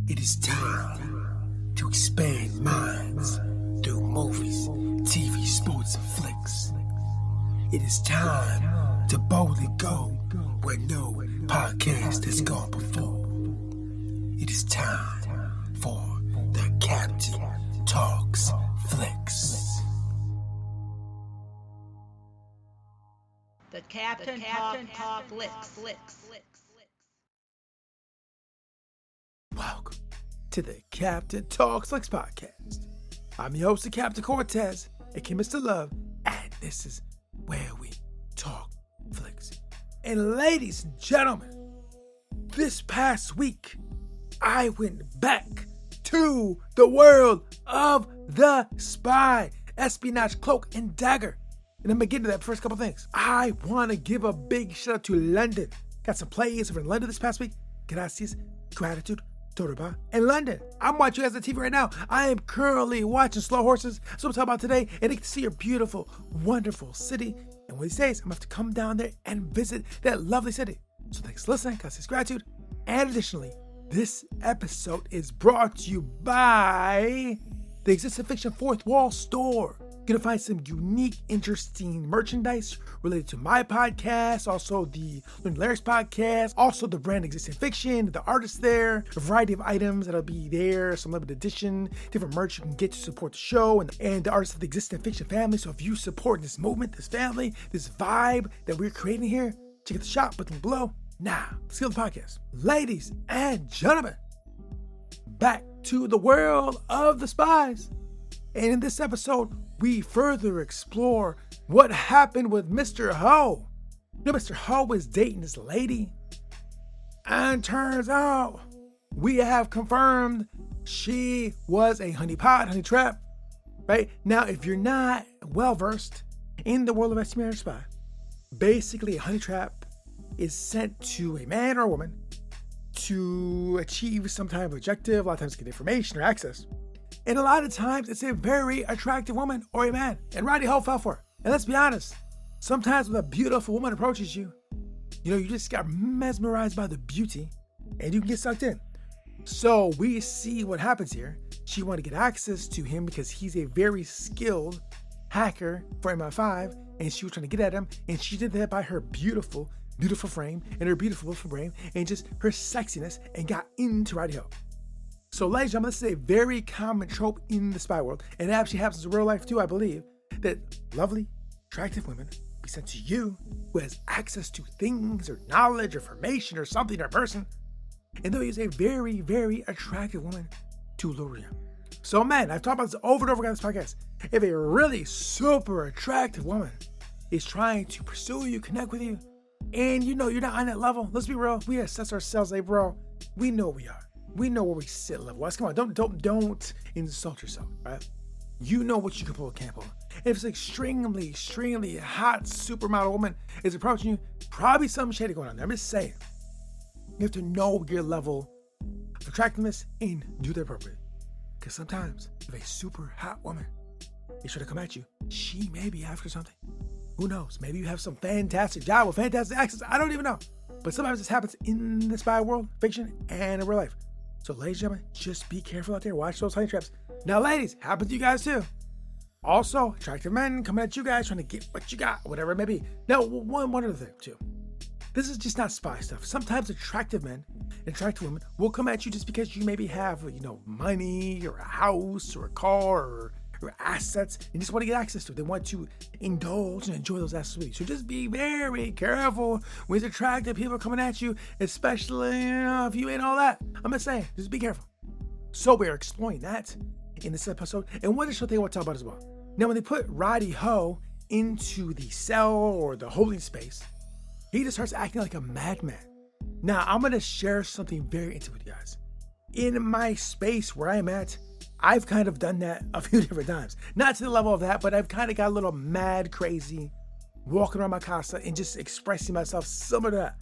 It is time to expand minds through movies, TV, sports, and flicks. It is time to boldly go where no podcast has gone before. It is time for the Captain Talks Flicks. The Captain Talk Flicks. Welcome to the Captain Talks Flicks podcast. I'm your host, the Captain Cortez, aka Mr. Love, and this is where we talk flicks. And ladies and gentlemen, this past week, I went back to the world of the spy, espionage, cloak, and dagger. And I'm gonna get into that first couple things. I want to give a big shout out to London. Got some plays over in London this past week. Gracias, gratitude, Torba, and London. I'm watching you guys on TV right now. I am currently watching Slow Horses. So I'm talking about today, and I get to see your beautiful, wonderful city. And one of these days, I'm gonna have to come down there and visit that lovely city. So thanks for listening, gracias, gratitude. And additionally, this episode is brought to you by the Existing In Fiction Fourthwall store. You're going to find some unique, interesting merchandise related to my podcast, also the Learning Lyrics podcast, also the brand Existing Fiction, the artists there, a variety of items that'll be there, some limited edition, different merch you can get to support the show and the artists of the Existing Fiction family. So if you support this movement, this family, this vibe that we're creating here, check out the shop button below. Now, let's get to the podcast. Ladies and gentlemen, back to the world of the spies. And in this episode, we further explore what happened with Mr. Ho. You know, Mr. Ho was dating this lady, and turns out we have confirmed she was a honeypot, honey trap. Right? Now, if you're not well versed in the world of espionage spy, basically a honey trap is sent to a man or a woman to achieve some type of objective. A lot of times get information or access. And a lot of times, it's a very attractive woman or a man. And Roddy Ho fell for it. And let's be honest, sometimes when a beautiful woman approaches you, you just got mesmerized by the beauty and you can get sucked in. So we see what happens here. She wanted to get access to him because he's a very skilled hacker for MI5. And she was trying to get at him. And she did that by her beautiful frame and her beautiful brain and just her sexiness and got into Roddy Ho. So, ladies and gentlemen, this is a very common trope in the spy world, and it actually happens in real life too, I believe, that lovely, attractive women be sent to you who has access to things or knowledge or information or something or person, and they'll use a very, very attractive woman to lure you. So, man, I've talked about this over and over again on this podcast. If a really super attractive woman is trying to pursue you, connect with you, and you're not on that level, let's be real, we assess ourselves like, bro, we know we are. We know where we sit level-wise. Come on, don't insult yourself, right? You know what you can pull and can't pull. If it's an extremely hot supermodel woman is approaching you, probably something shady going on there. I'm just saying. You have to know your level of attractiveness and do the appropriate. Because sometimes if a super hot woman is trying to come at you, she may be after something. Who knows? Maybe you have some fantastic job with fantastic access. I don't even know. But sometimes this happens in the spy world, fiction, and in real life. So, ladies and gentlemen, just be careful out there. Watch those honey traps. Now, ladies, happens to you guys too. Also, attractive men coming at you guys trying to get what you got, whatever it may be. Now, one other thing too. This is just not spy stuff. Sometimes attractive men and attractive women will come at you just because you maybe have, money or a house or a car or assets and just want to get access to it. They want to indulge and enjoy those assets with you. So just be very careful with attractive people coming at you, especially if you ain't all that. I'm just saying, just be careful. So we're exploring that in this episode. And one additional thing I want to talk about as well. Now, when they put Roddy Ho into the cell or the holding space, he just starts acting like a madman. Now, I'm going to share something very intimate with you guys. In my space where I'm at, I've kind of done that a few different times. Not to the level of that, but I've kind of got a little mad crazy walking around my casa and just expressing myself similar to that.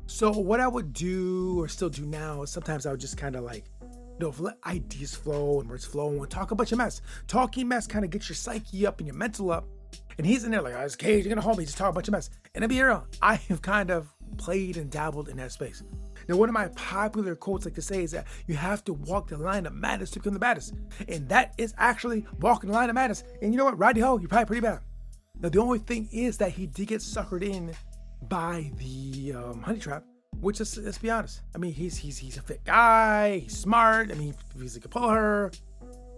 So what I would do or still do now is sometimes I would just kind of let ideas flow and words flow and talk a bunch of mess. Talking mess kind of gets your psyche up and your mental up. And he's in there like, oh, this cage, you're going to hold me, just talk a bunch of mess. And to be real, I have kind of played and dabbled in that space. Now, one of my popular quotes like to say is that you have to walk the line of madness to become the baddest. And that is actually walking the line of madness. And you know what? Rodney Ho, you're probably pretty bad. Now, the only thing is that he did get suckered in by the honey trap, which is, let's be honest. I mean, he's a fit guy. He's smart. I mean, he could pull her.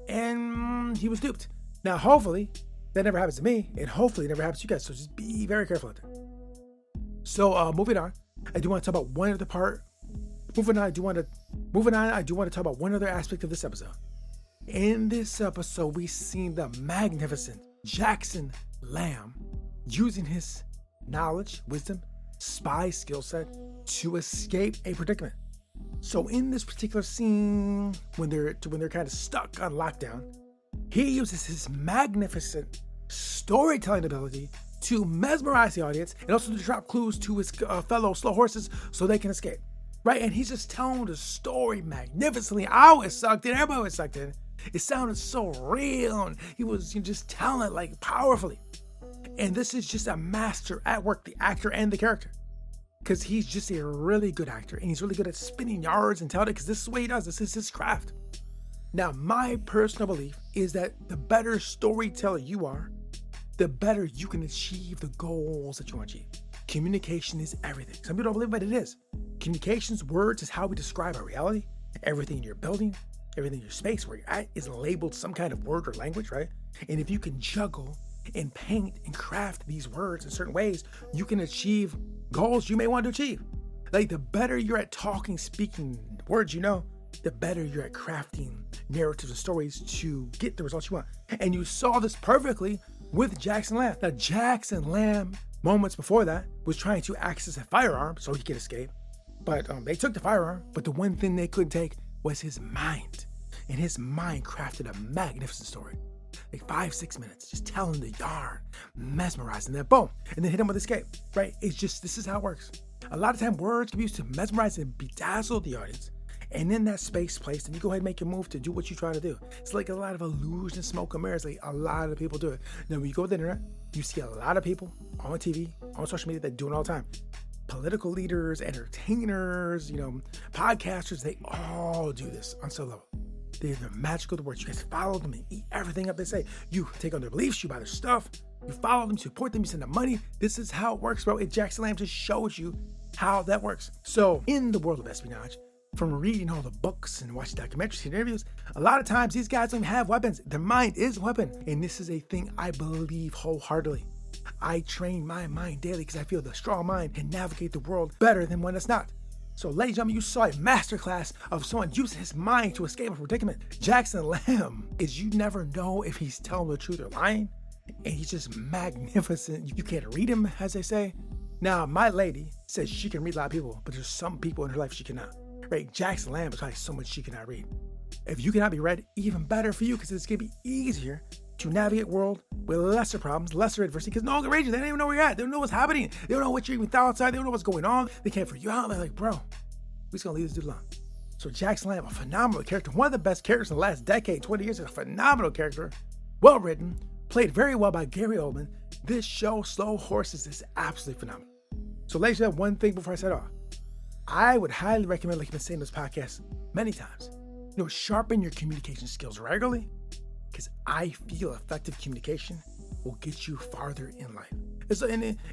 And he was duped. Now, hopefully, that never happens to me. And hopefully, it never happens to you guys. So just be very careful out there. So, moving on. I do want to talk about one other part. Moving on, I do want to talk about one other aspect of this episode. In this episode, we've seen the magnificent Jackson Lamb using his knowledge, wisdom, spy skill set to escape a predicament. So in this particular scene, when they're kind of stuck on lockdown, he uses his magnificent storytelling ability to mesmerize the audience and also to drop clues to his fellow slow horses so they can escape. Right? And he's just telling the story magnificently. I was sucked in, everybody was sucked in. It sounded so real, and he was just telling it like powerfully. And this is just a master at work, the actor and the character. Because he's just a really good actor, and he's really good at spinning yards and telling it, because this is what he does. This is his craft. Now, my personal belief is that the better storyteller you are, the better you can achieve the goals that you want to achieve. Communication is everything. Some people don't believe, but it is. Communications, words is how we describe our reality. Everything in your building, everything in your space where you're at is labeled some kind of word or language, right? And if you can juggle and paint and craft these words in certain ways, you can achieve goals you may want to achieve. Like, the better you're at talking, speaking words, the better you're at crafting narratives and stories to get the results you want. And you saw this perfectly with Jackson Lamb. Now, Jackson Lamb, moments before that, was trying to access a firearm so he could escape. But they took the firearm, but the one thing they couldn't take was his mind. And his mind crafted a magnificent story. Like 5-6 minutes, just telling the yarn, mesmerizing, then boom, and then hit him with escape, right? It's just, this is how it works. A lot of time words can be used to mesmerize and bedazzle the audience. And in that space place, then you go ahead and make your move to do what you're trying to do. It's like a lot of illusion, smoke and mirrors. Like, a lot of people do it. Now, when you go to the internet, you see a lot of people on TV, on social media that do it all the time. Political leaders, entertainers, podcasters, they all do this on some level. They're magical to words. You guys follow them and eat everything up they say. You take on their beliefs, you buy their stuff, you follow them, support them, you send them money. This is how it works, bro. And Jackson Lamb just shows you how that works. So in the world of espionage, from reading all the books and watching documentaries and interviews, a lot of times these guys don't have weapons. Their mind is a weapon. And this is a thing I believe wholeheartedly. I train my mind daily because I feel the strong mind can navigate the world better than one that's not. So, ladies and gentlemen, you saw a masterclass of someone using his mind to escape a predicament. Jackson Lamb is, you never know if he's telling the truth or lying. And he's just magnificent. You can't read him, as they say. Now, my lady says she can read a lot of people, but there's some people in her life she cannot. Right? Jackson Lamb is probably so much she cannot read. If you cannot be read, even better for you, because it's going to be easier to navigate the world with lesser problems, lesser adversity, because no one can read you. They don't even know where you're at. They don't know what's happening. They don't know what you're even thoughts are. They don't know what's going on. They can't figure you out. They're like, bro, we're just going to leave this dude alone. So Jackson Lamb, a phenomenal character, one of the best characters in the last decade, 20 years, a phenomenal character, well written, played very well by Gary Oldman. This show, Slow Horses, is absolutely phenomenal. So ladies and gentlemen, one thing before I set off. I would highly recommend, like I've been saying in this podcast many times, sharpen your communication skills regularly, because I feel effective communication will get you farther in life.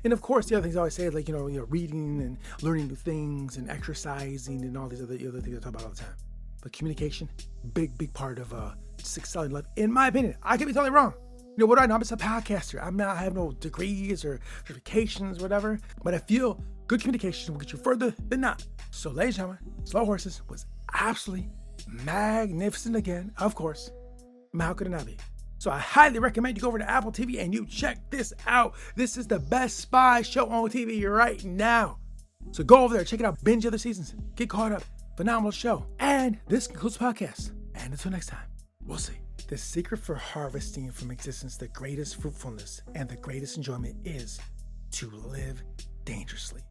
And of course, the other things I always say, like, reading and learning new things and exercising and all these other things I talk about all the time. But communication, big part of success in life, in my opinion. I could be totally wrong. What do I know? I'm just a podcaster. I have no degrees or certifications, whatever. But I feel good communication will get you further than not. So, ladies and gentlemen, Slow Horses was absolutely magnificent again, of course. How could it not be? So I highly recommend you go over to Apple TV and you check this out. This is the best spy show on TV right now. So go over there, check it out, binge other seasons, get caught up. Phenomenal show. And this concludes the podcast. And until next time, we'll see. The secret for harvesting from existence the greatest fruitfulness and the greatest enjoyment is to live dangerously.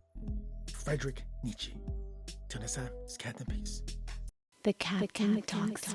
Friedrich Nietzsche. Till next time, it's Captain Peace. The Captain Talks.